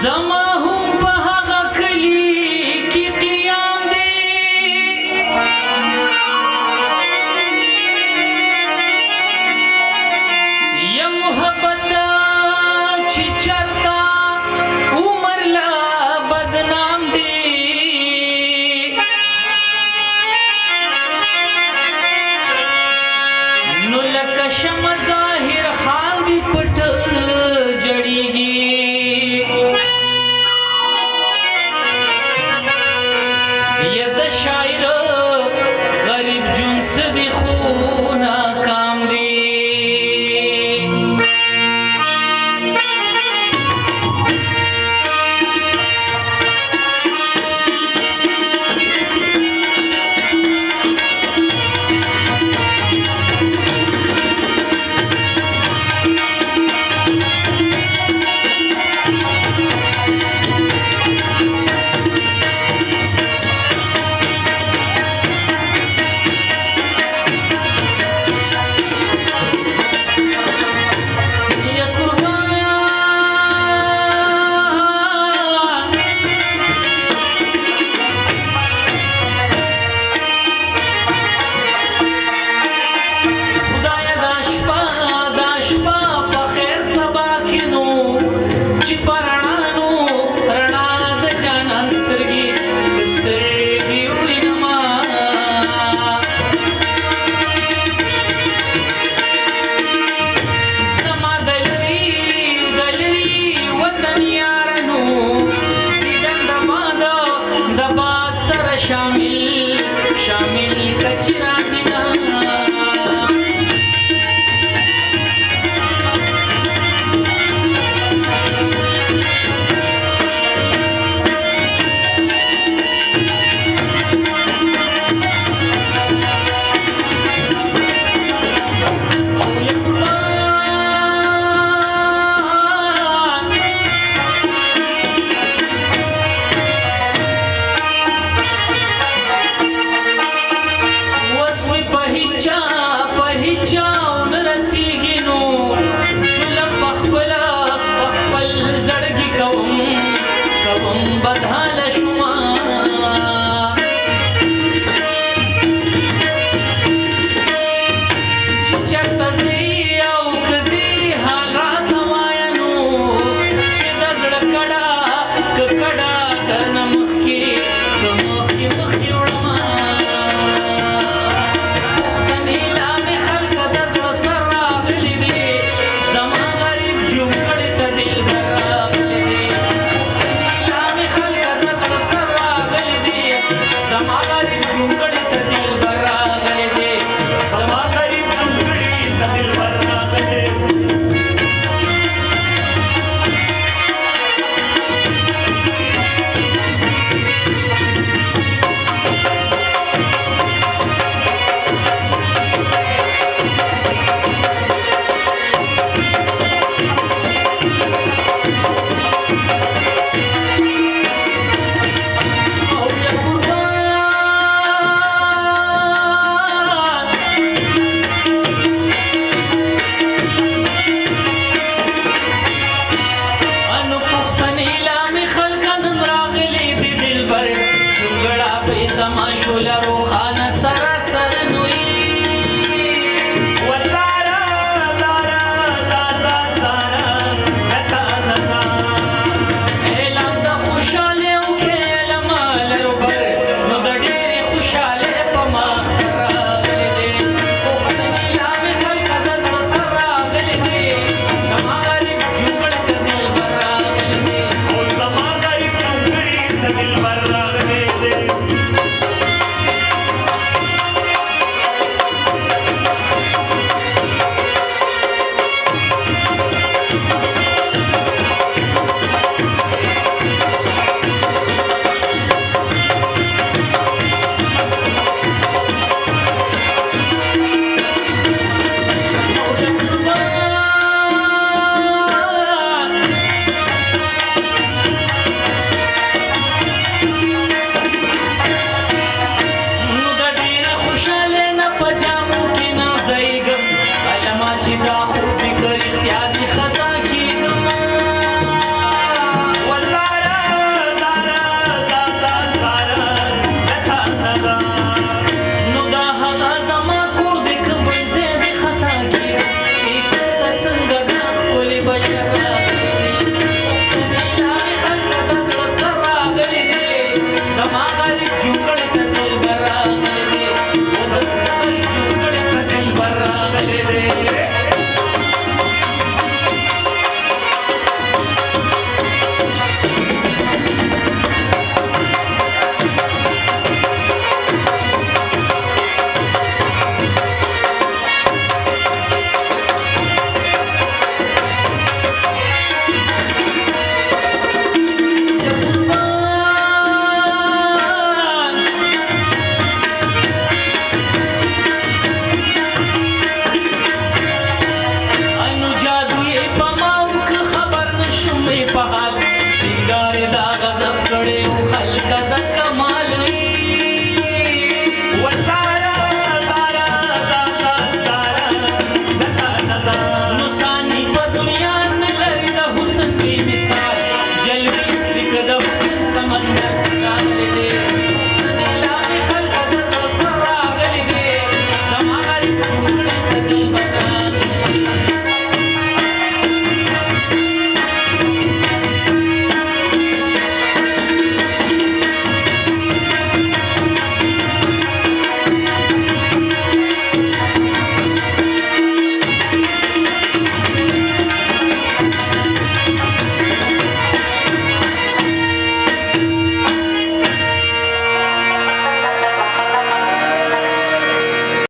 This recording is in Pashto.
زما هم په هغه کلي کې قیام دی یا محبت چې چرتا عمر لا بدنام دی نو لکه شمع ظاهر خان دی پټ جړیږي یا د شاعر غریب جون صدی خو ناکام دی شامل کچ رازینا بدحال شما چې چرته ځې او که ځې حال راته وایه نو چې د زړه کډه که کډه درنه مخکې که مخکې وړمه پوښتنې لا مې خلکه د زړه سر راغلي دي زما غریب جونګړې ته دلبر راغلی دی زما غریب جونګړې ته دلبر راغلی دی زما غریب جونګړې ته دلبر راغلی دی